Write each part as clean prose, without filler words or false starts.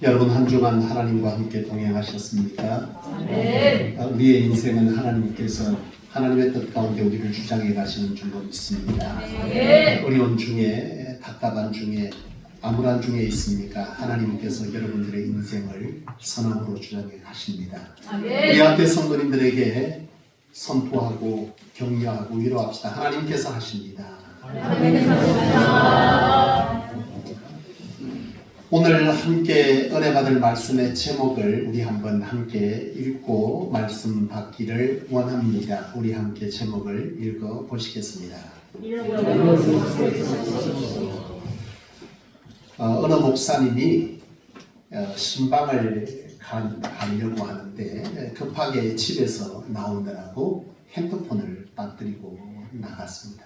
여러분 한 주간 하나님과 함께 동행하셨습니까? 네. 우리의 인생은 하나님께서 하나님의 뜻 가운데 우리를 주장해 가시는 줄로 믿습니다. 네. 어려운 중에 답답한 중에 암울한 중에 있습니까? 하나님께서 여러분들의 인생을 선함으로 주장해 가십니다. 네. 우리 앞에 성도님들에게 선포하고 격려하고 위로합시다. 하나님께서 하십니다. 오늘 함께 은혜 받을 말씀의 제목을 우리 한번 함께 읽고 말씀 받기를 원합니다. 우리 함께 제목을 읽어 보시겠습니다. 어느 목사님이 신방을 가려고 하는데 급하게 집에서 나오느라고 핸드폰을 빠뜨리고 나갔습니다.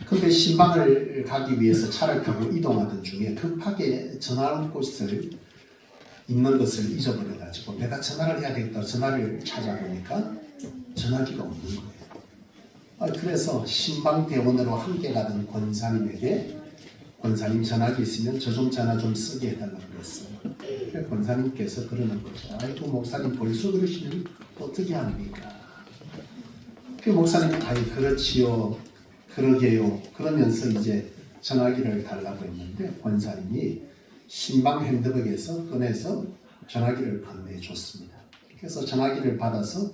근데 신방을 가기 위해서 차를 타고 이동하던 중에 급하게 전화할 곳을 있는 것을 잊어버려가지고 내가 전화를 해야 되겠다 전화를 찾아보니까 전화기가 없는 거예요. 그래서 신방 대원으로 함께 가던 권사님에게 권사님 전화기 있으면 저 좀 전화 좀 쓰게 해달라고 그랬어요. 그래서 권사님께서 그러는 거죠. 아이고 목사님 벌써 그러시면 어떻게 합니까? 그 목사님 그렇지요. 그러게요. 그러면서 이제 전화기를 달라고 했는데 권사님이 신방 핸드백에서 꺼내서 전화기를 건네줬습니다. 그래서 전화기를 받아서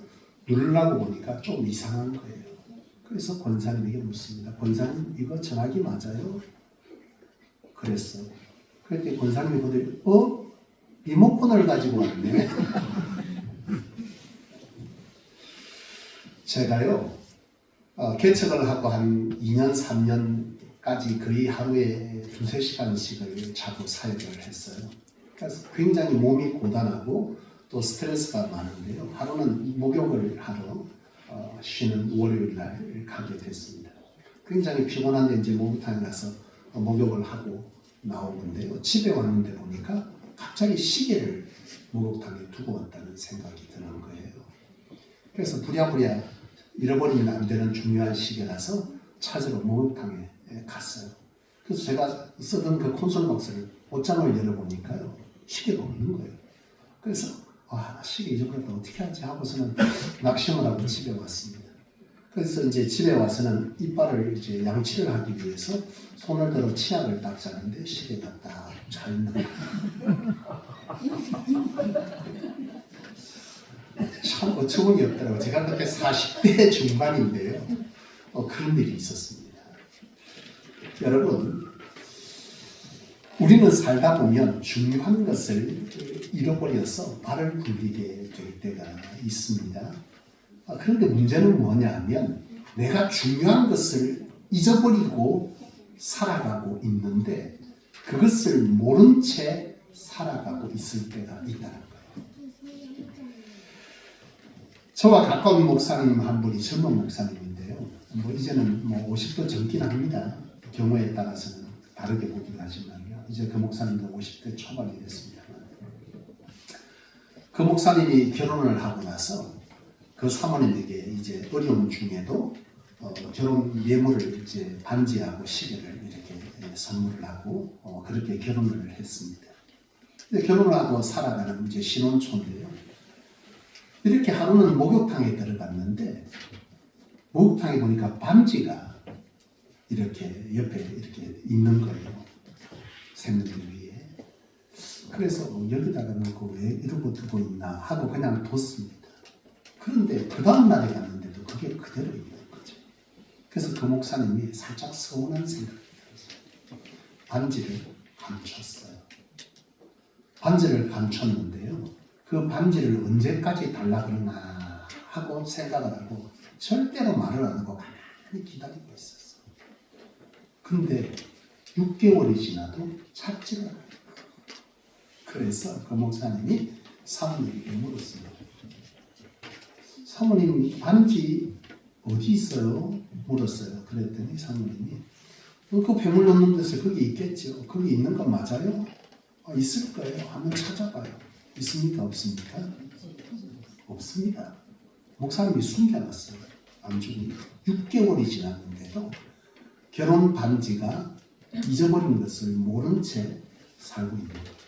누르려고 보니까 좀 이상한 거예요. 그래서 권사님에게 묻습니다. 권사님 이거 전화기 맞아요? 그랬어요. 그랬더니 권사님이 보더니 리모컨을 가지고 왔네. 제가요 개척을 하고 한 2년, 3년까지 거의 하루에 2-3시간씩을 자고 사역을 했어요. 그래서 굉장히 몸이 고단하고 또 스트레스가 많은데요. 하루는 목욕을 하러 쉬는 월요일 날 가게 됐습니다. 굉장히 피곤한데 이제 목욕탕에 가서 목욕을 하고 나오는데요. 집에 왔는데 보니까 갑자기 시계를 목욕탕에 두고 왔다는 생각이 드는 거예요. 그래서 부랴부랴 잃어버리면 안 되는 중요한 시계라서 찾으러 목욕탕에 갔어요. 그래서 제가 쓰던 그 콘솔 박스를 옷장을 열어보니까요. 시계가 없는 거예요. 그래서 나 시계 잊어버렸다 어떻게 하지 하고서는 낙심을 하고 집에 왔습니다. 그래서 이제 집에 와서는 이빨을 이제 양치를 하기 위해서 손을 들어 치약을 닦자는데 시계가 딱 잘 있는 거예요. 참 어처구니 없더라고요. 제가 그때 40대 중반인데요. 그런 일이 있었습니다. 여러분, 우리는 살다 보면 중요한 것을 잃어버려서 발을 굴리게 될 때가 있습니다. 그런데 문제는 뭐냐 하면 내가 중요한 것을 잊어버리고 살아가고 있는데 그것을 모른 채 살아가고 있을 때가 있다는 거예요. 저와 가까운 목사님 한 분이 젊은 목사님인데요. 이제는 50도 젊긴 합니다. 경우에 따라서는 다르게 보긴 하지만요. 이제 그 목사님도 50대 초반이 됐습니다. 그 목사님이 결혼을 하고 나서 그 사모님에게 이제 어려운 중에도 결혼 예물을 이제 반지하고 시계를 이렇게 선물을 하고 그렇게 결혼을 했습니다. 근데 결혼을 하고 살아가는 이제 신혼초인데요. 이렇게 하루는 목욕탕에 들어갔는데 목욕탕에 보니까 반지가 이렇게 옆에 이렇게 있는 거예요. 샘물 위에. 그래서 여기다가 놓고 왜 이러고 두고 있나 하고 그냥 뒀습니다. 그런데 그 다음 날에 갔는데도 그게 그대로 있는 거죠. 그래서 그 목사님이 살짝 서운한 생각이 들었어요. 반지를 감췄어요. 반지를 감췄는데요. 그 반지를 언제까지 달라 그러나 하고 생각을 하고 절대로 말을 안 하고 가만히 기다리고 있었어요. 근데 6개월이 지나도 찾지를 않아요. 그래서 그 목사님이 사모님에게 물었습니다. 사모님 반지 어디 있어요? 물었어요. 그랬더니 사모님이 그 폐물 넣는 데서 거기 있겠죠. 거기 있는 거 맞아요? 있을 거예요. 한번 찾아봐요. 있습니까? 없습니까? 없습니다. 목사님이 숨겨놨어요. 안 주고 6개월이 지났는데도 결혼 반지가 잊어버린 것을 모른 채 살고 있는 거예요.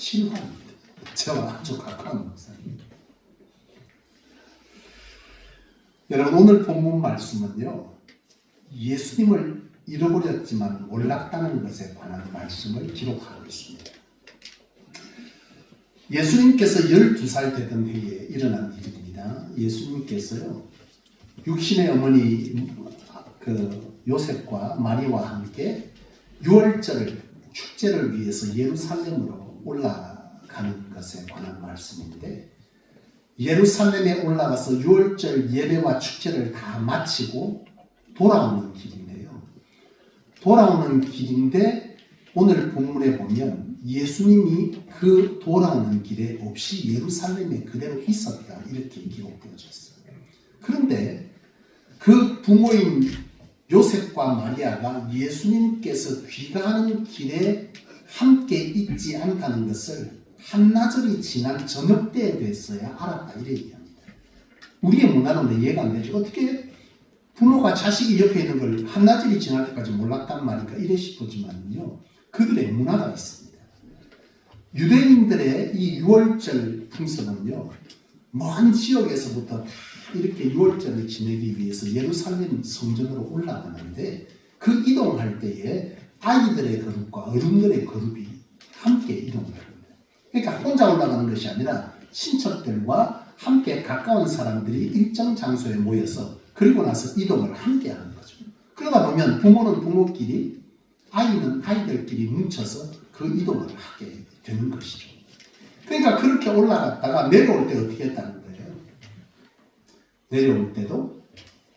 신화입니다. 저와 아주 가까운 목사입니다. 여러분 오늘 본문 말씀은요. 예수님을 잃어버렸지만 몰랐다는 것에 관한 말씀을 기록하고 있습니다. 예수님께서 12살 되던 해에 일어난 일입니다. 예수님께서요. 육신의 어머니 요셉과 마리와 함께 유월절 축제를 위해서 예루살렘으로 올라가는 것에 관한 말씀인데 예루살렘에 올라가서 유월절 예배와 축제를 다 마치고 돌아오는 길인데요. 돌아오는 길인데 오늘 본문에 보면 예수님이 그 돌아오는 길에 없이 예루살렘에 그대로 있었다 이렇게 기록되어져 있어요. 그런데 그 부모인 요셉과 마리아가 예수님께서 귀가하는 길에 함께 있지 않다는 것을 한나절이 지난 저녁 때에 됐어야 알았다 이래 얘기합니다. 우리의 문화는 이해가 안 되죠. 어떻게 부모가 자식이 옆에 있는 걸 한나절이 지날 때까지 몰랐단 말인가 이래 싶었지만요. 그들의 문화가 있습니다. 유대인들의 이 유월절 풍습은요. 먼 지역에서부터 다 이렇게 유월절을 지내기 위해서 예루살렘 성전으로 올라가는데 그 이동할 때에 아이들의 그룹과 어른들의 그룹이 함께 이동을 합니다. 그러니까 혼자 올라가는 것이 아니라 친척들과 함께 가까운 사람들이 일정 장소에 모여서 그리고 나서 이동을 함께 하는 거죠. 그러다 보면 부모는 부모끼리 아이는 아이들끼리 뭉쳐서 그 이동을 하게 되는 것이죠. 그러니까 그렇게 올라갔다가 내려올 때 어떻게 했다는 거예요? 내려올 때도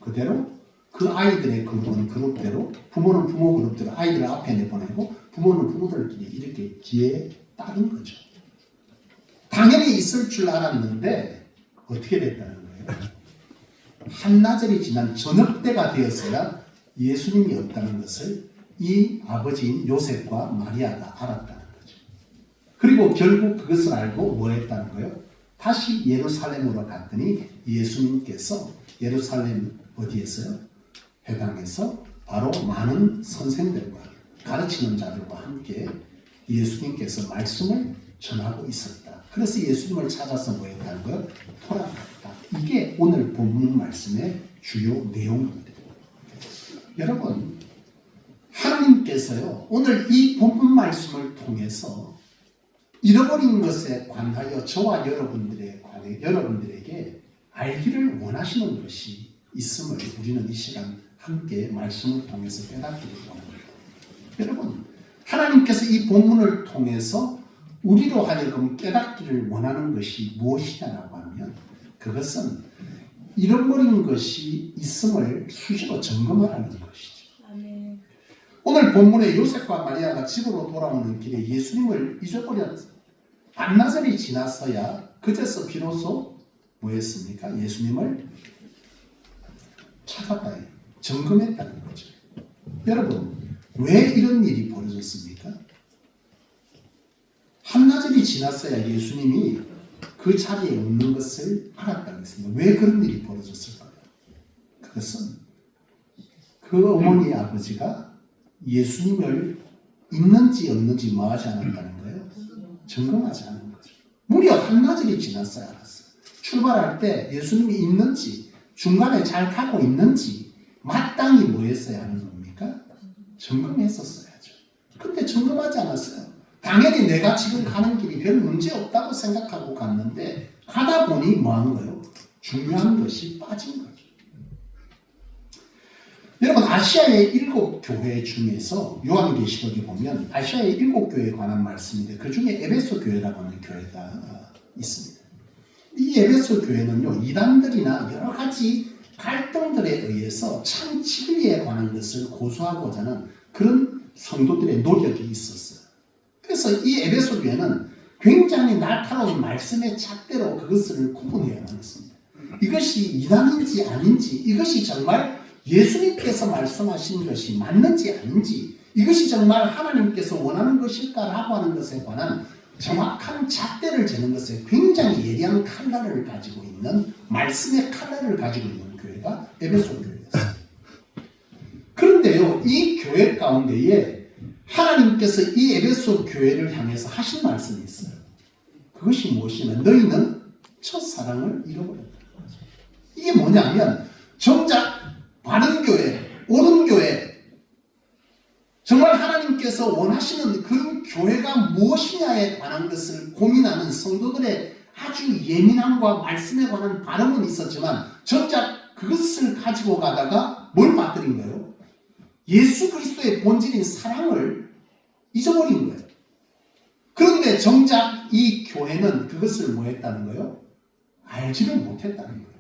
그대로 그 아이들의 그룹은 그룹대로 부모는 부모 그룹대로 아이들을 앞에 내보내고 부모는 부모들끼리 이렇게 뒤에 따른 거죠. 당연히 있을 줄 알았는데 어떻게 됐다는 거예요? 한나절이 지난 저녁 때가 되었어야 예수님이 없다는 것을 이 아버지인 요셉과 마리아가 알았다는 거죠. 그리고 결국 그것을 알고 뭐 했다는 거예요? 다시 예루살렘으로 갔더니 예수님께서 예루살렘 어디에서요? 회당에서 바로 많은 선생들과 가르치는 자들과 함께 예수님께서 말씀을 전하고 있었다. 그래서 예수님을 찾아서 뭐 했다는 거예요? 돌아갔다. 이게 오늘 본문 말씀의 주요 내용입니다. 여러분, 하나님께서요, 오늘 이 본문 말씀을 통해서 잃어버린 것에 관하여 저와 여러분들에게 알기를 원하시는 것이 있음을 우리는 이 시간 함께 말씀을 통해서 깨닫기를 원합니다. 여러분, 하나님께서 이 본문을 통해서 우리로 하여금 깨닫기를 원하는 것이 무엇이냐라고 하면 그것은 잃어버린 것이 있음을 수시로 점검하라는 것이죠. 아멘. 오늘 본문에 요셉과 마리아가 집으로 돌아오는 길에 예수님을 잊어버렸어요. 반나절이 지났어야 그제서 비로소 뭐 했습니까? 예수님을 찾았다, 점검했다는 거죠. 여러분, 왜 이런 일이 벌어졌습니까? 한나절이 지났어야 예수님이 그 자리에 없는 것을 알았다고 했습니다. 왜 그런 일이 벌어졌을까요? 그것은 그 어머니 아버지가 예수님을 있는지 없는지 뭐 하지 않았다는 거예요? 점검하지 않은 거죠. 무려 한나절이 지났어야 알았어요. 출발할 때 예수님이 있는지 중간에 잘 가고 있는지 마땅히 뭐 했어야 하는 겁니까? 점검했었어야죠. 근데 점검하지 않았어요. 당연히 내가 지금 가는 길이 별 문제 없다고 생각하고 갔는데 가다 보니 뭐 한 거예요? 중요한 것이 빠진 거죠. 여러분, 아시아의 7교회 중에서 요한계시록에 보면 아시아의 7교회에 관한 말씀인데 그 중에 에베소 교회라고 하는 교회가 있습니다. 이 에베소 교회는요, 이단들이나 여러 가지 갈등들에 의해서 참 진리에 관한 것을 고수하고자 하는 그런 성도들의 노력이 있었어요. 그래서 이 에베소 교회는 굉장히 날카로운 말씀의 잣대로 그것을 구분해야 하겠습니다. 이것이 이단인지 아닌지, 이것이 정말 예수님께서 말씀하신 것이 맞는지 아닌지, 이것이 정말 하나님께서 원하는 것일까라고 하는 것에 관한 정확한 잣대를 재는 것에 굉장히 예리한 칼날을 가지고 있는, 말씀의 칼날을 가지고 있는 교회가 에베소 교회였어요. 그런데요, 이 교회 가운데에 하나님께서 이 에베소 교회를 향해서 하신 말씀이 있어요. 그것이 무엇이냐면 너희는 첫사랑을 잃어버렸다. 이게 뭐냐면 정작 바른 교회, 옳은 교회, 정말 하나님께서 원하시는 그런 교회가 무엇이냐에 관한 것을 고민하는 성도들의 아주 예민함과 말씀에 관한 발음은 있었지만 정작 그것을 가지고 가다가 뭘 빠뜨린 거예요? 예수 그리스도의 본질인 사랑을 잊어버린 거예요. 그런데 정작 이 교회는 그것을 뭐 했다는 거예요? 알지를 못했다는 거예요.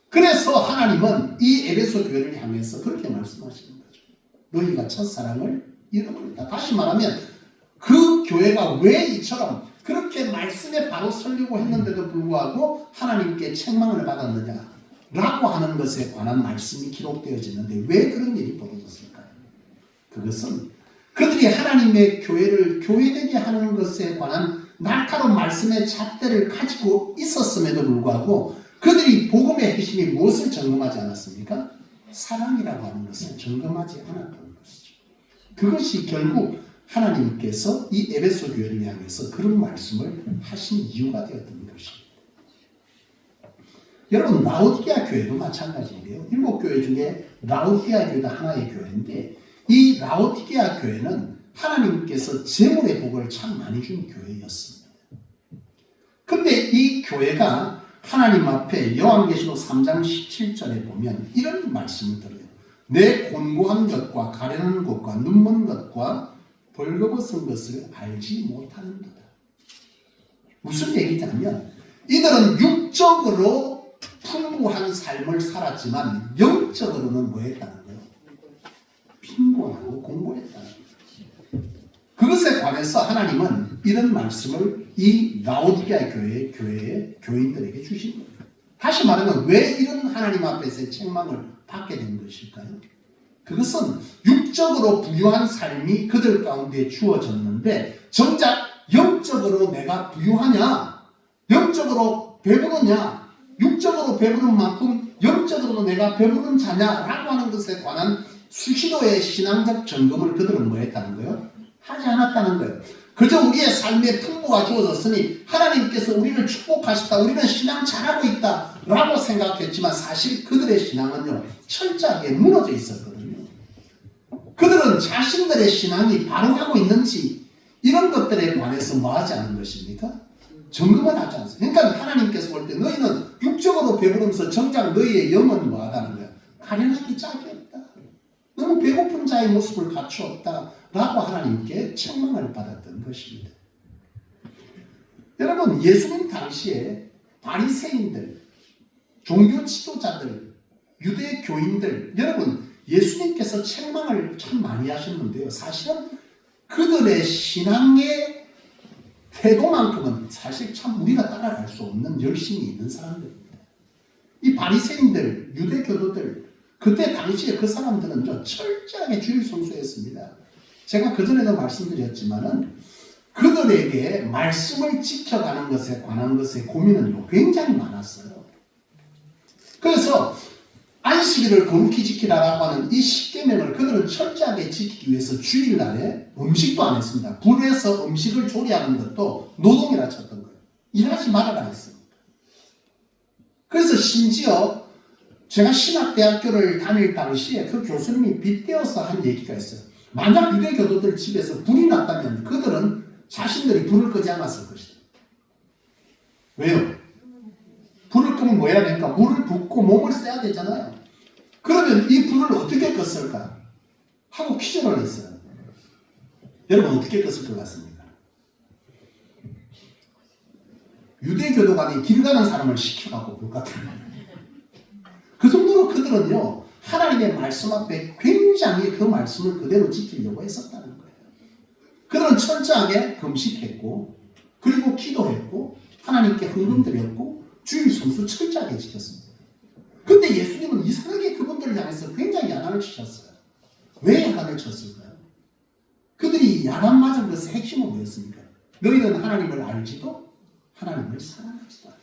그래서 하나님은 이 에베소 교회를 향해서 그렇게 말씀하시는 거죠. 너희가 첫사랑을 잃어버렸다. 다시 말하면 그 교회가 왜 이처럼 그렇게 말씀에 바로 서려고 했는데도 불구하고 하나님께 책망을 받았느냐 라고 하는 것에 관한 말씀이 기록되어지는데 왜 그런 일이 벌어졌을까요? 그것은 그들이 하나님의 교회를 교회되게 하는 것에 관한 날카로운 말씀의 잣대를 가지고 있었음에도 불구하고 그들이 복음의 핵심이 무엇을 점검하지 않았습니까? 사랑이라고 하는 것을 점검하지 않았던 것이죠. 그것이 결국 하나님께서 이 에베소 교회를 향해서 그런 말씀을 하신 이유가 되었던 것입니다. 여러분 라오디게아 교회도 마찬가지인데요. 7교회 중에 라오디게아 교회도 하나의 교회인데 이 라오디게아 교회는 하나님께서 재물의 복을 참 많이 준 교회였습니다. 그런데 이 교회가 하나님 앞에 요한계시록 3장 17절에 보면 이런 말씀을 들어요. 내 곤고한 것과 가련한 것과 눈먼 것과 벌거벗은 것을 알지 못하는도다. 무슨 얘기냐면 이들은 육적으로 풍부한 삶을 살았지만 영적으로는 뭐 했다는 거예요? 빈곤하고 공고했다는 거예요. 그것에 관해서 하나님은 이런 말씀을 이 라오디게아 교회의 교인들에게 주신 거예요. 다시 말하면 왜 이런 하나님 앞에서의 책망을 받게 된 것일까요? 그것은 육적으로 부유한 삶이 그들 가운데 주어졌는데 정작 영적으로 내가 부유하냐? 영적으로 배부르냐? 육적으로 배부른 만큼 영적으로도 내가 배부른 자냐라고 하는 것에 관한 수시로의 신앙적 점검을 그들은 뭐 했다는 거예요? 하지 않았다는 거예요. 그저 우리의 삶에 풍부가 주어졌으니 하나님께서 우리를 축복하셨다. 우리는 신앙 잘하고 있다 라고 생각했지만 사실 그들의 신앙은요 철저하게 무너져 있었거든요. 그들은 자신들의 신앙이 바로 하고 있는지 이런 것들에 관해서 뭐 하지 않은 것입니까? 점검을 하지 않습니다. 그러니까 하나님께서 볼 때 너희는 육적으로 배부르면서 정작 너희의 영은 뭐 하다는 거야? 가련하기 짝이 없다. 너무 배고픈 자의 모습을 갖추었다 라고 하나님께 책망을 받았던 것입니다. 여러분 예수님 당시에 바리새인들, 종교 지도자들, 유대 교인들 여러분 예수님께서 책망을 참 많이 하셨는데요. 사실은 그들의 신앙의 태도만큼은 사실 참 우리가 따라갈 수 없는 열심이 있는 사람들입니다. 이 바리새인들, 유대 교도들 그때 당시에 그 사람들은 철저하게 주일 성수했습니다. 제가 그전에도 말씀드렸지만은 그들에게 말씀을 지켜가는 것에 관한 것에 고민은 굉장히 많았어요. 그래서 안식일을 거룩히 지키라고 하는 이 십계명을 그들은 철저하게 지키기 위해서 주일날에 음식도 안 했습니다. 불에서 음식을 조리하는 것도 노동이라 쳤던 거예요. 일하지 말아라 했습니다. 그래서 심지어 제가 신학대학교를 다닐 당시에 그 교수님이 빗대어서 한 얘기가 있어요. 만약 유대 교도들 집에서 불이 났다면 그들은 자신들이 불을 끄지 않았을 것이다. 왜요? 불을 끄면 뭐 해야 되니까 물을 붓고 몸을 써야 되잖아요. 그러면 이 불을 어떻게 껐을까? 하고 퀴즈를 했어요. 여러분 어떻게 껐을 것 같습니까? 유대 교도관이 길 가는 사람을 시켜갖고 불 껐다. 그 정도로 그들은요 하나님의 말씀 앞에 굉장히 그 말씀을 그대로 지키려고 했었다는 거예요. 그들은 철저하게 금식했고 그리고 기도했고 하나님께 헌금 드렸고 주일 성수 철저하게 지켰습니다. 그런데 예수님은 이상하게 그분들을 향해서 굉장히 야단을 치셨어요. 왜 야단을 쳤을까요? 그들이 야단 맞은 것의 핵심은 뭐였습니까? 너희는 하나님을 알지도 하나님을 사랑하지도 않아.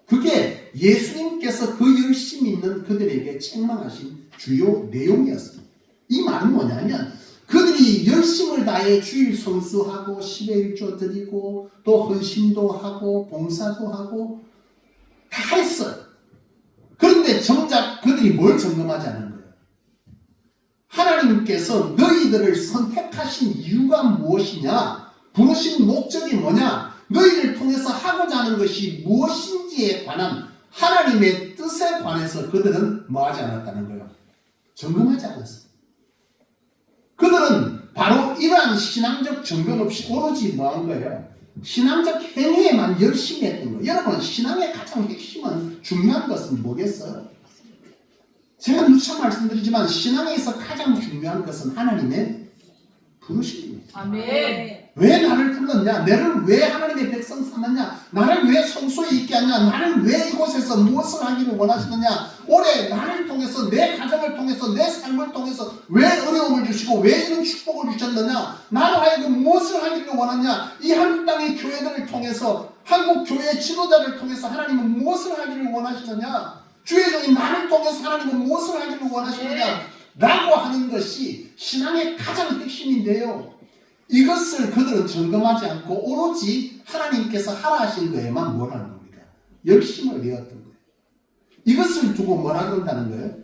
그게 예수님께서 그 열심히 있는 그들에게 책망하신 주요 내용이었습니다. 이 말은 뭐냐면 그들이 열심을 다해 주일 성수하고 10의 1조 드리고 또 헌신도 하고 봉사도 하고 다 했어요. 그런데 정작 그들이 뭘 점검하지 않은 거예요? 하나님께서 너희들을 선택하신 이유가 무엇이냐? 부르신 목적이 뭐냐? 너희를 통해서 하고자 하는 것이 무엇인지에 관한 하나님의 뜻에 관해서 그들은 뭐하지 않았다는 거예요? 점검하지 않았어요. 그들은 바로 이러한 신앙적 점검 없이 오로지 뭐한 거예요? 신앙적 행위에만 열심히 했던 거예요. 여러분, 신앙의 가장 핵심은 중요한 것은 뭐겠어요? 제가 누차 말씀드리지만 신앙에서 가장 중요한 것은 하나님의 부르심입니다. 아멘. 왜 나를 불렀냐? 나를 왜 하나님의 백성 삼았냐? 나를 왜 성소에 있게 하냐? 나를 왜 이곳에서 무엇을 하기를 원하시느냐? 올해 나를 통해서, 내 가정을 통해서, 내 삶을 통해서 왜 어려움을 주시고 왜 이런 축복을 주셨느냐? 나로 하여금 무엇을 하기를 원하냐? 이 한국 땅의 교회들을 통해서, 한국 교회 지도자를 통해서 하나님은 무엇을 하기를 원하시느냐? 주의 종인 나를 통해서 하나님은 무엇을 하기를 원하시느냐? 라고 하는 것이 신앙의 가장 핵심인데요. 이것을 그들은 점검하지 않고 오로지 하나님께서 하라 하신 거에만 뭘 하는 겁니까? 열심을 내었던 거예요. 이것을 두고 뭐라 그런다는 거예요?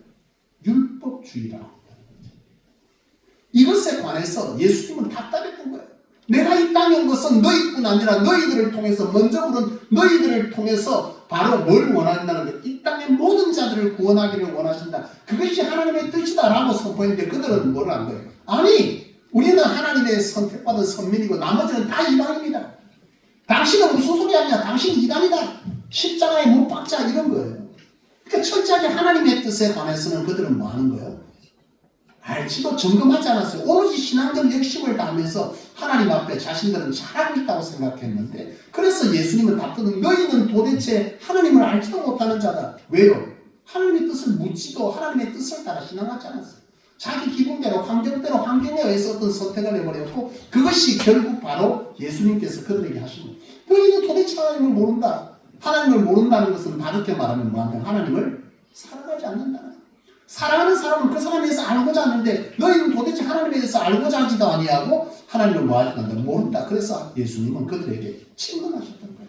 율법주의라고 한다는 거죠. 이것에 관해서 예수님은 답답했던 거예요. 내가 이 땅에 온 것은 너희뿐 아니라 너희들을 통해서, 먼저 부른 너희들을 통해서 바로 뭘 원한다는 거예요? 이 땅의 모든 자들을 구원하기를 원하신다. 그것이 하나님의 뜻이다라고 선포했는데 그들은 뭘 한 거예요? 아니, 우리는 하나님의 선택받은 선민이고 나머지는 다 이방입니다. 당신은 무슨 소리 하냐? 당신이 이단이다. 십자가에 못 박자, 이런 거예요. 그러니까 철저하게 하나님의 뜻에 관해서는 그들은 뭐 하는 거예요? 알지도 점검하지 않았어요. 오로지 신앙적 핵심을 다하면서 하나님 앞에 자신들은 잘하고 있다고 생각했는데, 그래서 예수님은 답변은 너희는 도대체 하나님을 알지도 못하는 자다. 왜요? 하나님의 뜻을 묻지도 하나님의 뜻을 따라 신앙하지 않았어요. 자기 기분대로, 환경대로, 환경에 의해서 어떤 선택을 해버렸고, 그것이 결국 바로 예수님께서 그들에게 하신 거예요. 너희는 도대체 하나님을 모른다. 하나님을 모른다는 것은 다르게 말하면 뭐하냐? 하나님을 사랑하지 않는다는 거예요. 사랑하는 사람은 그 사람에 대해서 알고자 하는데 너희는 도대체 하나님에 대해서 알고자 하지도 아니하고 하나님을 뭐하지 않는다? 모른다. 그래서 예수님은 그들에게 침문하셨던 거예요.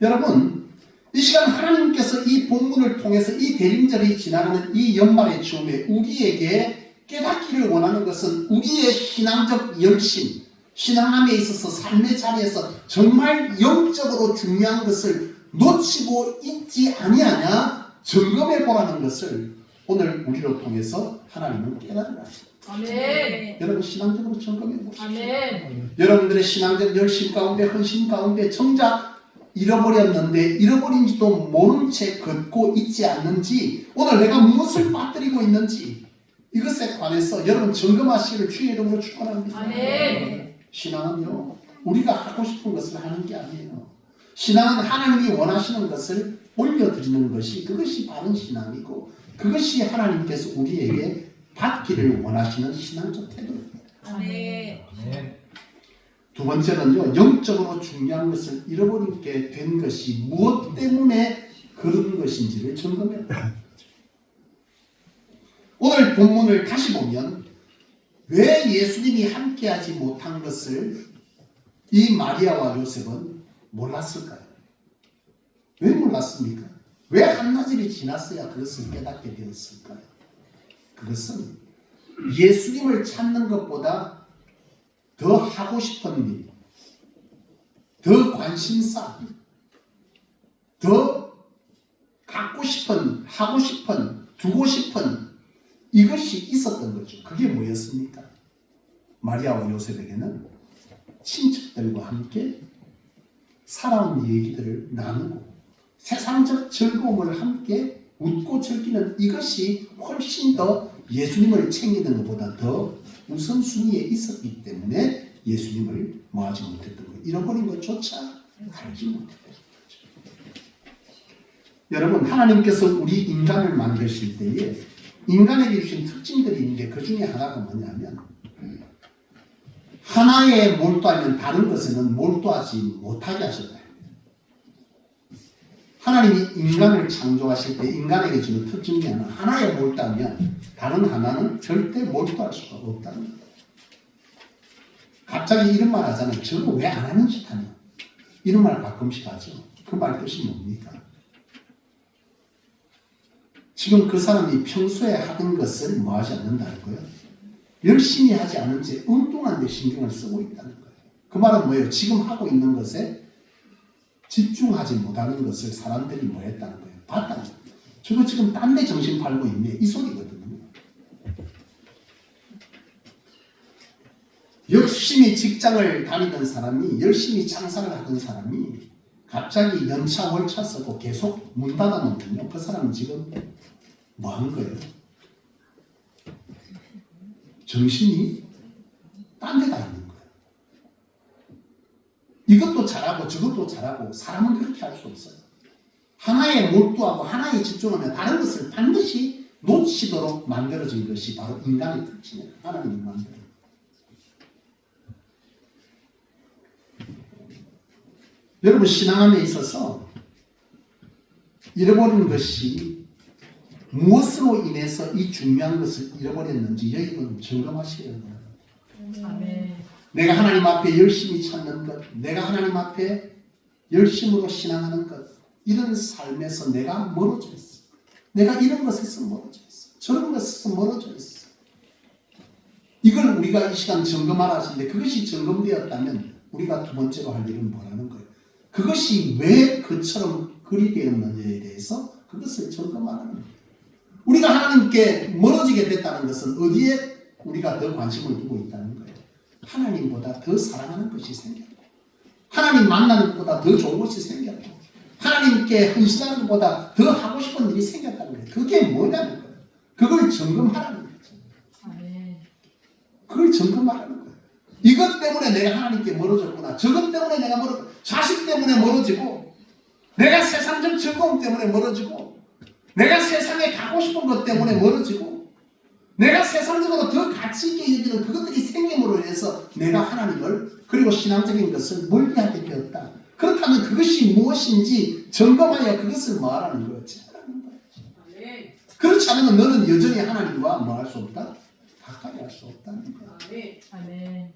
여러분, 이 시간 하나님께서 이 본문을 통해서 이 대림절이 지나가는 이 연말의 즈음에 우리에게 깨닫기를 원하는 것은 우리의 신앙적 열심, 신앙함에 있어서 삶의 자리에서 정말 영적으로 중요한 것을 놓치고 있지 아니하냐 점검해 보라는 것을 오늘 우리로 통해서 하나님은 깨달으라. 아멘. 여러분, 신앙적으로 점검해 보십시오. 아멘. 여러분들의 신앙적 열심 가운데, 헌신 가운데 정작 잃어버렸는데 잃어버린지도 모른 채 걷고 있지 않는지, 오늘 내가 무엇을 빠뜨리고 있는지 이것에 관해서 여러분 점검하시기를 주의 이름으로 축원합니다. 아멘. 신앙은요, 우리가 하고 싶은 것을 하는 게 아니에요. 신앙은 하나님이 원하시는 것을 올려드리는 것이, 그것이 바른 신앙이고 그것이 하나님께서 우리에게 받기를 원하시는 신앙적 태도입니다. 아멘. 두 번째는요, 영적으로 중요한 것을 잃어버리게 된 것이 무엇 때문에 그런 것인지를 점검해야 합니다. 오늘 본문을 다시 보면 왜 예수님이 함께하지 못한 것을 이 마리아와 요셉은 몰랐을까요? 왜 몰랐습니까? 왜 한나절이 지났어야 그것을 깨닫게 되었을까요? 그것은 예수님을 찾는 것보다 더 하고 싶은 일, 더 관심사, 더 갖고 싶은, 하고 싶은, 두고 싶은 이것이 있었던 거죠. 그게 뭐였습니까? 마리아와 요셉에게는 친척들과 함께 살아온 얘기들을 나누고 세상적 즐거움을 함께 웃고 즐기는 이것이 훨씬 더 예수님을 챙기는 것보다 더 우선순위에 있었기 때문에 예수님을 뭐하지 못했던 거예요. 잃어버린 것조차 알지 못했던 거죠. 여러분, 하나님께서 우리 인간을 만드실 때에 인간에게 주신 특징들이 있는데 그 중에 하나가 뭐냐면, 하나에 몰두하면 다른 것에는 몰두하지 못하게 하셨다. 하나님이 인간을 창조하실 때 인간에게 주는 특징이 하나에 몰두하면 다른 하나는 절대 몰두할 수가 없다는 거예요. 갑자기 이런 말 하잖아요. 저거 왜 안 하는 짓 하냐. 이런 말 가끔씩 하죠. 그 말 뜻이 뭡니까? 지금 그 사람이 평소에 하던 것을 뭐 하지 않는다는 거예요? 열심히 하지 않은 채 엉뚱한 데 신경을 쓰고 있다는 거예요. 그 말은 뭐예요? 지금 하고 있는 것에 집중하지 못하는 것을 사람들이 뭐 했다는 거예요? 봤다는 거예요. 저거 지금 딴 데 정신 팔고 있네. 이 소리거든요. 열심히 직장을 다니던 사람이, 열심히 장사를 하던 사람이 갑자기 연차 월차 쓰고 계속 문 닫아놓으면요. 그 사람은 지금 뭐 하는 거예요? 정신이 딴 데가 있는 거예요. 이것도 잘하고 저것도 잘하고 사람은 그렇게 할 수 없어요. 하나에 몰두하고 하나에 집중하면 다른 것을 반드시 놓치도록 만들어진 것이 바로 인간의 특징이에요. 하나님이 만들어요. 여러분 신앙함에 있어서 잃어버린 것이 무엇으로 인해서 이 중요한 것을 잃어버렸는지 여러분 점검하시기 바랍니다. 아멘. 내가 하나님 앞에 열심히 찾는 것, 내가 하나님 앞에 열심으로 신앙하는 것, 이런 삶에서 내가 멀어져 있어. 내가 이런 것에서 멀어져 있어. 저런 것에서 멀어져 있어. 이걸 우리가 이 시간 점검하라 하시는데 그것이 점검되었다면 우리가 두 번째로 할 일은 뭐라는 거예요? 그것이 왜 그처럼 그리 되었느냐에 대해서 그것을 점검하는 거예요. 우리가 하나님께 멀어지게 됐다는 것은 어디에 우리가 더 관심을 두고 있다는 거예요. 하나님보다 더 사랑하는 것이 생겼고 하나님 만나는 것보다 더 좋은 것이 생겼고 하나님께 헌신하는 것보다 더 하고 싶은 일이 생겼다는 거예요. 그게 뭐냐는 거예요. 그걸 점검하라는 거죠. 아멘. 그걸 점검하라는 거예요. 이것 때문에 내가 하나님께 멀어졌구나. 저것 때문에 내가 자식 때문에 멀어지고 내가 세상적 즐거움 때문에 멀어지고 내가 세상에 가고 싶은 것 때문에 멀어지고 내가 세상적으로 더 가치 있게 여기는 그것들이 생김으로 인해서 내가 하나님을 그리고 신앙적인 것을 멀리하게 되었다. 그렇다면 그것이 무엇인지 점검하여 그것을 말하는 거였지. 그렇지 않으면 너는 여전히 하나님과 뭐 할 수 없다? 가까이 할 수 없다는 거야. 아멘.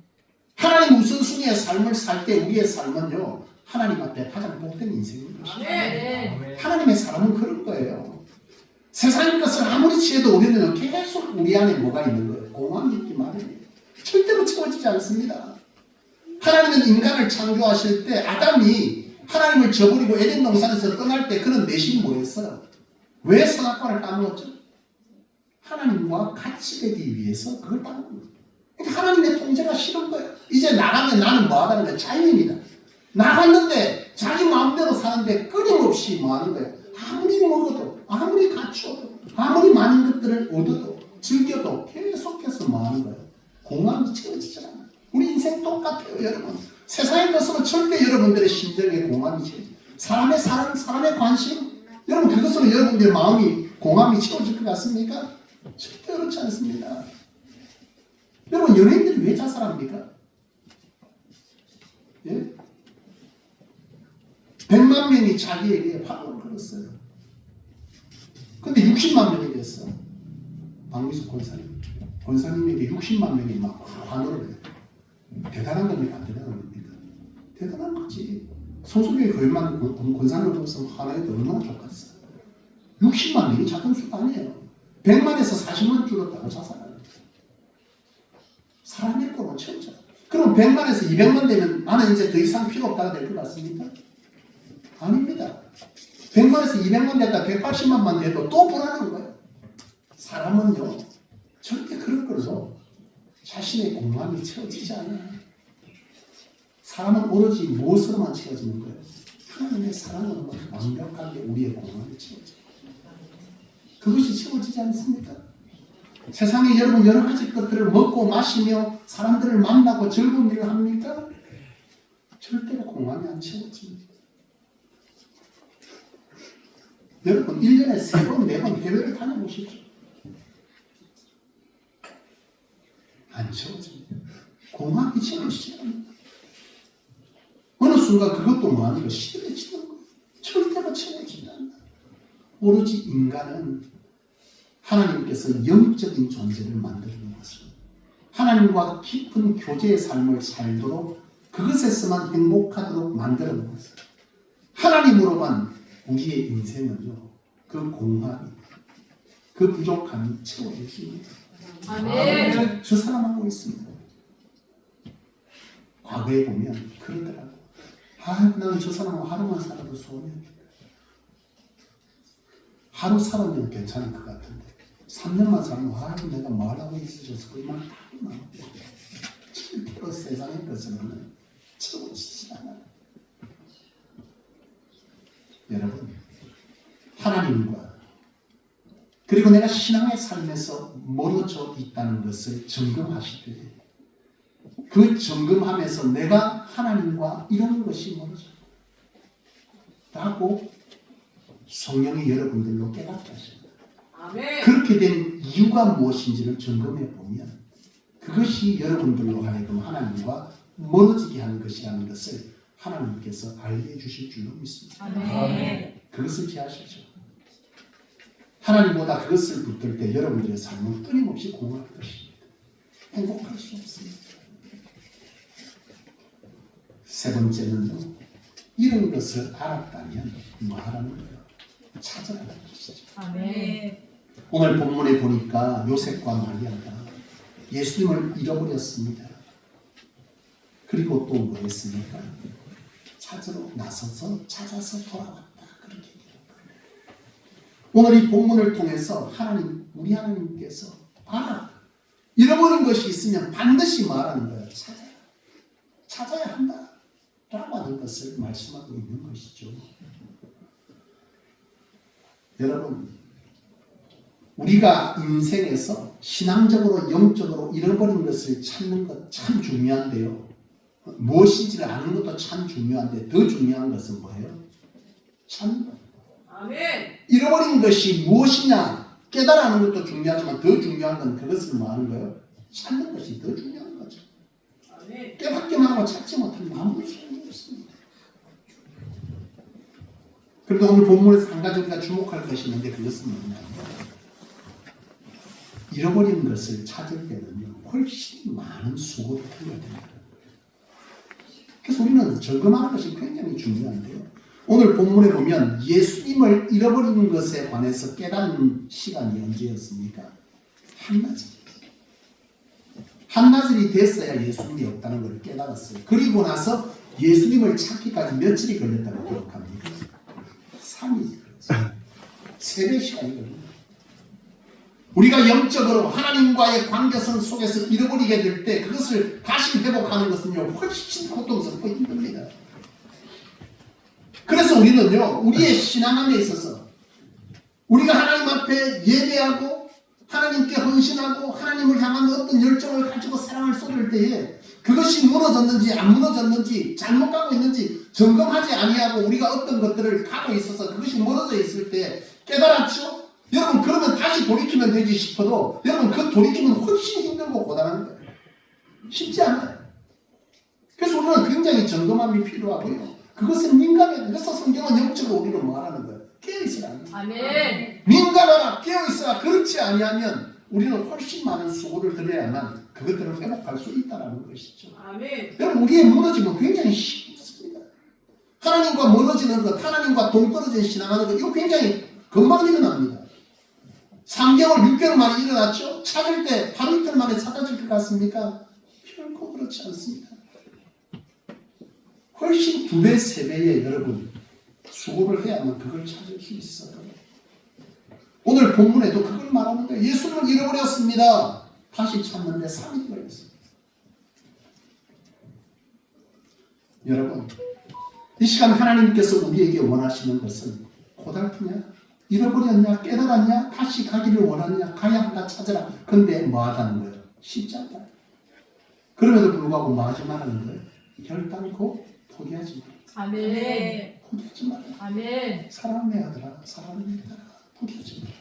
하나님 우선순위의 삶을 살 때 우리의 삶은요. 하나님 앞에 가장 복된 인생인 것이에요. 아멘. 하나님의 사람은 그럴 거예요. 세상의 것을 아무리 취해도 우리는 계속 우리 안에 뭐가 있는 거예요? 공허함이 있기 마련이에요. 절대로 채워지지 않습니다. 하나님은 인간을 창조하실 때 아담이 하나님을 저버리고 에덴 동산에서 떠날 때 그는 내심 뭐였어요? 왜 선악과를 따먹었죠? 하나님과 같이 되기 위해서 그걸 따먹은 거예요. 그러니까 하나님의 통제가 싫은 거예요. 이제 나가면 나는 뭐 하다는 거예요? 자유입니다. 나갔는데 자기 마음대로 사는데 끊임없이 뭐 하는 거예요? 아무리 먹어도 아무리 갖춰도 아무리 많은 것들을 얻어도 즐겨도 계속해서 뭐 하는 거예요? 공허함이 채워지지 않아요. 우리 인생 똑같아요 여러분. 세상의 것으로 절대 여러분들의 심정에 공허함이 채워져요. 사람의 사랑, 사람의 관심 여러분 그것으로 여러분들의 마음이 공허함이 채워질 것 같습니까? 절대 그렇지 않습니다. 여러분 연예인들이 왜 자살합니까? 예? 100만 명이 자기에게 화를 걸었어요. 근데 60만 명이 됐어. 박미숙 권사님. 권사님에게 60만 명이 막 환호를 해요. 대단한 겁니까? 안 대단한 겁니까? 대단한 거지. 소속의 교회만 권사님을 보면서 하나에도 얼마나 좋겠어. 60만 명이 작은 수가 아니에요. 100만에서 40만 줄었다고 자살하는 거예요. 사람의 거는 천자. 그럼 100만에서 200만 되면 나는 이제 더 이상 필요 없다가 될 것 같습니까? 아닙니다. 100만에서 200만 됐다 180만만 돼도 또 불안한 거예요. 사람은요 절대 그런 걸로 자신의 공감이 채워지지 않아요. 사람은 오로지 무엇으로만 채워지는 거예요? 하나님의 사랑으로만 완벽하게 우리의 공감이 채워져요. 그것이 채워지지 않습니까? 세상에 여러분 여러 가지 것들을 먹고 마시며 사람들을 만나고 즐거운 일을 합니까? 절대로 공감이 안 채워집니다. 여러분 1년에 3번, 4번 해외를 다녀보십시오. 안 채워집니다. 공감이 채워지지 않아요. 어느 순간 그것도 뭐하는 거예요? 시들해지는 거예요. 절대로 채워지지 오로지 인간은 하나님께서 영적인 존재를 만드는 것을, 하나님과 깊은 교제의 삶을 살도록 그것에서만 행복하도록 만드는 것을, 하나님으로만 우리의 인생은요, 그 공허함이, 그 부족함이 채워질 수 있는 아멘. 저 사람하고 있습니다. 과거에 보면 그러더라고. 나는 저 사람하고 하루만 살아도 소원이었겠다. 하루 살았으면 괜찮을 것 같은데 3년만 살면 내가 말하고 있어져서 그 말 다 나오고 절대로 세상의 것은 채워지지 않아요. 여러분, 하나님과 그리고 내가 신앙의 삶에서 멀어져 있다는 것을 점검하실 때 그 점검하면서 내가 하나님과 이런 것이 멀어져 라고 성령이 여러분들로 깨닫게 하십니다. 아멘. 그렇게 된 이유가 무엇인지를 점검해 보면 그것이 여러분들로 하여금 하나님과 멀어지게 하는 것이라는 것을 하나님께서 알게 해주실 줄로 믿습니다. 아멘. 그것을 기하십시오. 하나님보다 그것을 붙들 때 여러분들의 삶은 끊임없이 공허할 것입니다. 행복할 수 없습니다. 세 번째는요, 이런 것을 알았다면 뭐 하라는 거예요? 찾아라는 것이죠. 아멘. 오늘 본문에 보니까 요셉과 마리아가 예수님을 잃어버렸습니다. 그리고 또 뭐 했습니까? 찾으러 나서서 찾아서 돌아왔다. 그렇게 얘기합니다. 오늘 이 본문을 통해서 우리 하나님께서 잃어버린 것이 있으면 반드시 말하는 거예요. 찾아야 한다. 라고 하는 것을 말씀하고 있는 것이죠. 여러분, 우리가 인생에서 신앙적으로 영적으로 잃어버린 것을 찾는 것 참 중요한데요. 무엇인지를 아는 것도 참 중요한데 더 중요한 것은 뭐예요? 찾는 것. 아멘. 잃어버린 것이 무엇이냐 깨달아는 것도 중요하지만 더 중요한 건 그것을 뭐 하는 거예요? 찾는 것이 더 중요한 거죠. 아멘. 깨닫기만 하고 찾지 못하면 아무 소용이 없습니다. 그런데 오늘 본문에서 한 가지 우리가 주목할 것이 있는데 그것은 뭐냐면 잃어버린 것을 찾을 때는요 훨씬 많은 수고를 해야 됩니다. 그래서 우리는 점검하는 것이 굉장히 중요한데요. 오늘 본문에 보면 예수님을 잃어버리는 것에 관해서 깨닫는 시간이 언제였습니까? 한나절이 됐어야 예수님이 없다는 걸 깨달았어요. 그리고 나서 예수님을 찾기까지 며칠이 걸렸다고 기록합니다. 3일이 걸렸어요. 3배 시간이 걸립니다. 우리가 영적으로 하나님과의 관계성 속에서 잃어버리게 될 때 그것을 다시 회복하는 것은요 훨씬 고통스럽고 힘듭니다. 그래서 우리는요 우리의 신앙함에 있어서 우리가 하나님 앞에 예배하고 하나님께 헌신하고 하나님을 향한 어떤 열정을 가지고 사랑을 쏟을 때에 그것이 무너졌는지 안 무너졌는지 잘못 가고 있는지 점검하지 아니하고 우리가 어떤 것들을 가고 있어서 그것이 무너져 있을 때 깨달았죠? 여러분 그러면 다시 돌이키면 되지 싶어도 여러분 그 돌이키면 훨씬 힘들고 고단한 거예요. 쉽지 않아요. 그래서 우리는 굉장히 점검함이 필요하고요. 그것은 민감해. 그래서 성경은 영적으로 우리를 말하는 거예요. 깨어있으라. 아멘. 민감하라. 깨어있으라. 그렇지 아니하면 우리는 훨씬 많은 수고를 들여야만 그것들을 회복할 수 있다는 것이죠. 아멘. 여러분 우리의 무너짐은 굉장히 쉽습니다. 하나님과 무너지는 것, 하나님과 동떨어진 신앙하는 것 이거 굉장히 금방 일어납니다. 3개월, 6개월 만에 일어났죠? 찾을 때 하루 이틀 만에 찾아질 것 같습니까? 결코 그렇지 않습니다. 훨씬 2배, 3배의 여러분 수고를 해야만 그걸 찾을 수 있어요. 오늘 본문에도 그걸 말하는 거예요. 예수를 잃어버렸습니다. 다시 찾는데 3일이 걸렸습니다. 여러분, 이 시간 하나님께서 우리에게 원하시는 것은 고달프냐? 잃어버렸냐? 깨달았냐? 다시 가기를 원하느냐? 가야 한다 찾아라. 근데 뭐 하자는 거예요? 쉽지 않다. 그럼에도 불구하고 뭐 하지 말라는 거예요? 결단코 포기하지 마라. 아멘. 포기하지 마라. 아멘. 사랑을 내 아들아, 사랑을 내 아들아, 포기하지 마라.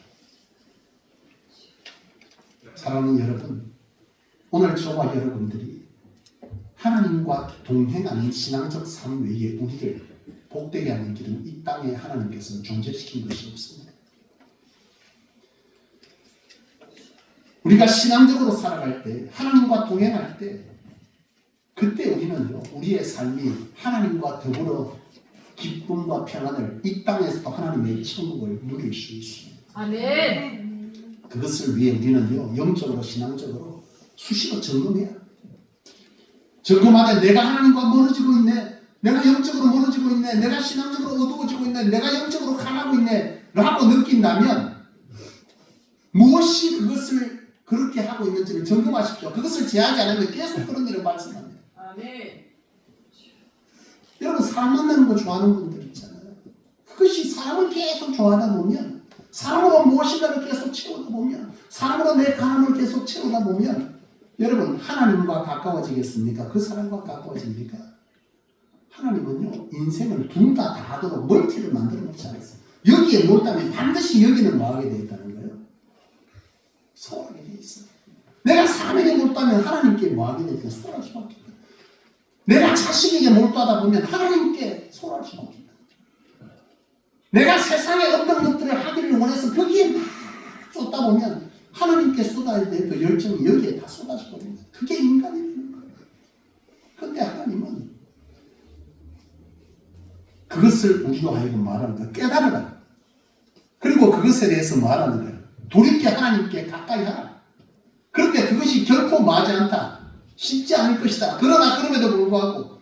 사랑하는 여러분, 오늘 저와 여러분들이 하나님과 동행하는 신앙적 삶 외에 우리를 복되게 하는 길은 이 땅에 하나님께서는 존재시킨 것이 없습니다. 우리가 신앙적으로 살아갈 때, 하나님과 동행할 때, 그때 우리는요, 우리의 삶이 하나님과 더불어 기쁨과 평안을 이 땅에서도 하나님의 천국을 누릴 수 있습니다. 아멘. 그것을 위해 우리는요, 영적으로 신앙적으로 수시로 점검해야 합니다. 점검하되 내가 하나님과 멀어지고 있네, 내가 영적으로 멀어지고 있네, 내가 신앙적으로 어두워지고 있네, 내가 영적으로 강하고 있네 라고 느낀다면 무엇이 그것을 그렇게 하고 있는지를 점검하십시오. 그것을 제하지 않으면 계속 그런 일을 발생합니다. 아멘. 여러분, 사람 만나는 거 좋아하는 분들 있잖아요. 그것이 사람을 계속 좋아하다 보면, 사람으로 무엇인가를 계속 채우다 보면, 사람으로 내 강함을 계속 채우다 보면, 여러분, 하나님과 가까워지겠습니까? 그 사람과 가까워집니까? 하나님은요, 인생을 둘 다 하도록 멀티를 만들어 놓지 않았어요. 여기에 몰다면 반드시 여기는 뭐하게 되어 있다는 거예요? 소홀하게 되어 있어요. 내가 사람에게 몰두하면 하나님께 뭐하게 되어 있어요? 소홀할 수밖에 없어요. 내가 자식에게 몰두하다 보면 하나님께 소홀할 수밖에 없어요. 내가 세상에 어떤 것들을 하기를 원해서 거기에 막 쏟다 보면 하나님께 쏟아야 될 그 열정이 여기에 다 쏟아져 버립니다. 그게 인간이 되는 거예요. 그런데 하나님은 그것을 우리로 하여금 말하는 거예요. 깨달으라. 그리고 그것에 대해서 말하는 거예요. 돌이켜 하나님께 가까이 하라. 그런데 그것이 결코 마지 않다. 쉽지 않을 것이다. 그러나 그럼에도 불구하고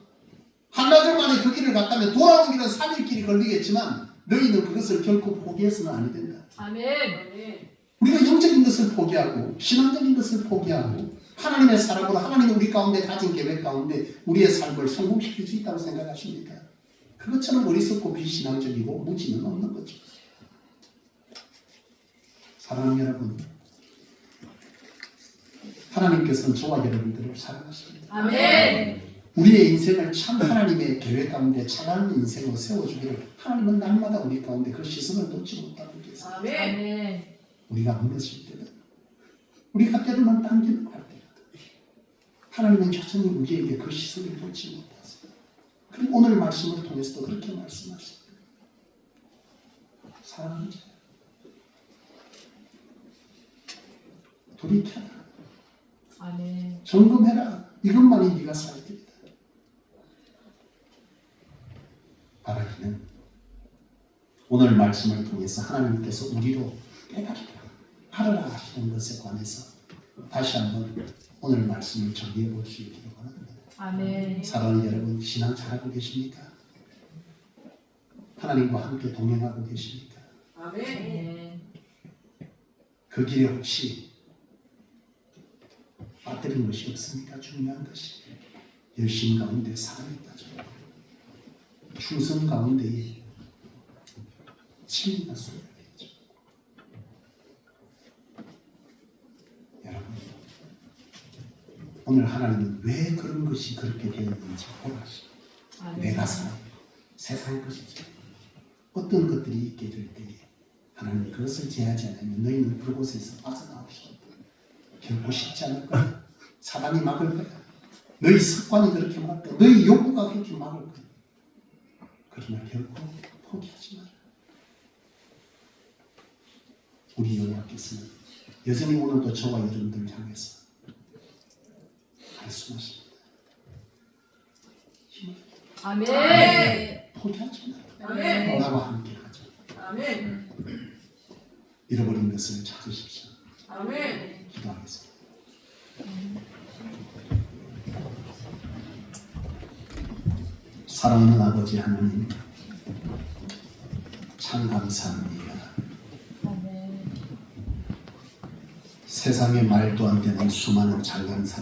한나절 만에 그 길을 갔다면 돌아오는 길은 3일 길이 걸리겠지만 너희는 그것을 결코 포기해서는 아니 된다. 아멘. 우리가 영적인 것을 포기하고 신앙적인 것을 포기하고 하나님의 사람으로 하나님이 우리 가운데 가진 계획 가운데 우리의 삶을 성공시킬 수 있다고 생각하십니까? 그것처럼 어리석고 비신앙적이고 무지는 없는 거죠. 사랑하는 여러분, 하나님께서는 저와 여러분들을 사랑하십니다. 아멘. 우리의 인생을 참 하나님의 계획 가운데 찬란한 인생으로 세워주기를 하나님은 날마다 우리 가운데 그 시선을 놓지 못하고 계세요. 아멘. 우리가 무너질 때는, 우리가 때로는 당기는 갈 때는 하나님은 여전히 우리에게 그 시선을 놓지 못하세요. 그리고 오늘 말씀을 통해서도 그렇게 말씀하십니다. 사랑하는 자야, 돌이켜라. 아멘. 점검해라. 이것만이 네가 살 길이다. 바라기는 오늘 말씀을 통해서 하나님께서 우리로 깨달으라, 하라라 하시는 것에 관해서 다시 한번 오늘 말씀을 정리해 볼 수 있기를 원합니다. 아멘. 사랑하는 여러분, 신앙 잘하고 계십니까? 하나님과 함께 동행하고 계십니까? 아멘. 그 길에 혹시 빠뜨린 것이 없습니까? 중요한 것이 열심 가운데 사랑이 빠져, 충성 가운데에 진리가 쏟아내죠. 여러분, 오늘 하나님은 왜 그런 것이 그렇게 되었는지 보라시. 내가 살아 세상의 것이죠. 어떤 것들이 있게 될 때에 하나님이 그것을 제하지 않으면 너희는 그곳에서 빠져나올 수 없다. 결코 쉽지 않을 거야. 사단이 막을 거야. 너희 습관이 그렇게 막을 거야. 너희 욕구가 그렇게 막을 거야. 그러나 결코 포기하지 마라. 우리 여호와께서는 여전히 오늘도 저와 여러분들을 향해서 말씀하십니다. 힘을 아멘. 포기하지 마라. 아멘. 나와 함께 가자. 아멘. 잃어버린 것을 찾으십시오. 아멘. 기도하겠습니다. 사랑하는 아버지 하나님, 참 감사합니다. 아멘. 세상에 말도 안 되는 수많은 잘난 사람